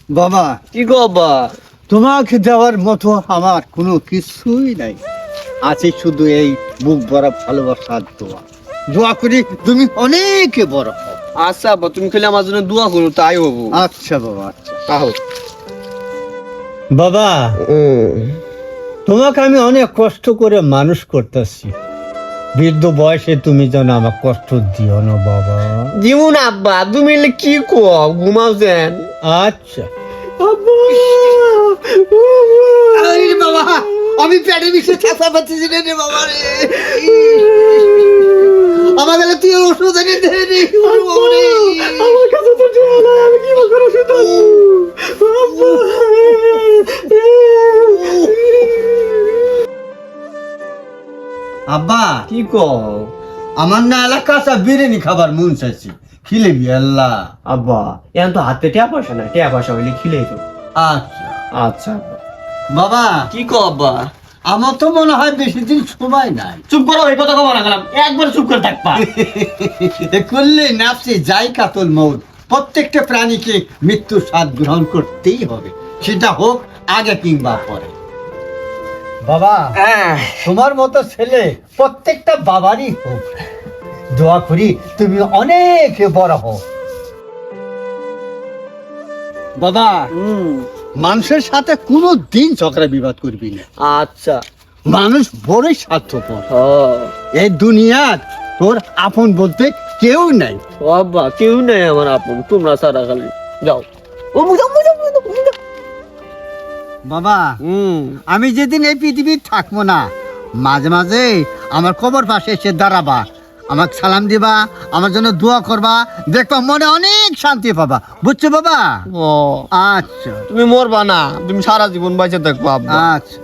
বাবা কি গো আব্বা? তোমাকে দেওয়ার মতো আমার কোনো কিছুই নাই, আছে শুধু এই বুক ভরা ভালোবাসার দোয়া। দোয়া করি তুমি অনেক বড় হও। আচ্ছা আব্বা, তুমি খেলে আমার জন্য দোয়া করো, তাই হবো। আচ্ছা বাবা, আচ্ছা। আহো। বাবা তোমাকে আমি অনেক কষ্ট করে মানুষ করতেছি, বৃদ্ধ বয়সে তুমি যেন আমার কষ্ট দিও না বাবা। জীবন আব্বা, তুমি এলে কি কো? ঘুমাও যেন। আচ্ছা বাবা, আমি পেটে বিষে ছাপা পাচ্ছি রে বাবা রে। আমার গেলে তুই ওষুধ এনে দে রে। আমার কাছে তো টাকা নাই, আমি কি করে ওষুধ আনবো? আব্বা কি কো? আমার না এলাকা বিরিয়ানি খাবার মন চাইছে, খিলেবি আল্লাহ। আব্বা এখন তো হাতে টিয়া পয়সা না, টিয়া পয়সা হইলে খিলেই তো। আচ্ছা আচ্ছা বাবা, কি কো আব্বা? আমার তো মনে হয় বেশি দিন সময় নাই। চুপ করো, এই কথা কবা না গেলাম, একবার চুপ করে থাকবা। এ করলে নাফসে যাই কাতল মৌত, প্রত্যেকটা প্রাণীকে মৃত্যুর স্বাদ গ্রহণ করতেই হবে, সেটা হোক আগে কিংবা পরে। বাবা তোমার মতো ছেলে প্রত্যেকটা বাবারই হোক, দোয়া করি তুমি অনেক বড় হও। বাবা মানুষের সাথে কোনো দিন ঝগড়া বিবাদ করবি না, আচ্ছা। মানুষ বড়ই স্বার্থপর। হ্যাঁ এই দুনিয়ার তোর আপন বলতে কেউ নাই। ও আব্বা, কেউ নেই আমার আপন, তোমরা সারা খালি যাও। ও মুজাও। বাবা আমি যেদিন এই পৃথিবীর থাকবো না, মাঝে মাঝে আমার কবর পাশে এসে দাঁড়াবা, আমাকে সালাম দিবা, আমার জন্য দোয়া করবা, দেখবা মনে অনেক শান্তি পাবা, বুঝছো বাবা? ও আচ্ছা তুমি মরবা না, তুমি সারা জীবন বাইচে থাকবা আব্বা। আচ্ছা।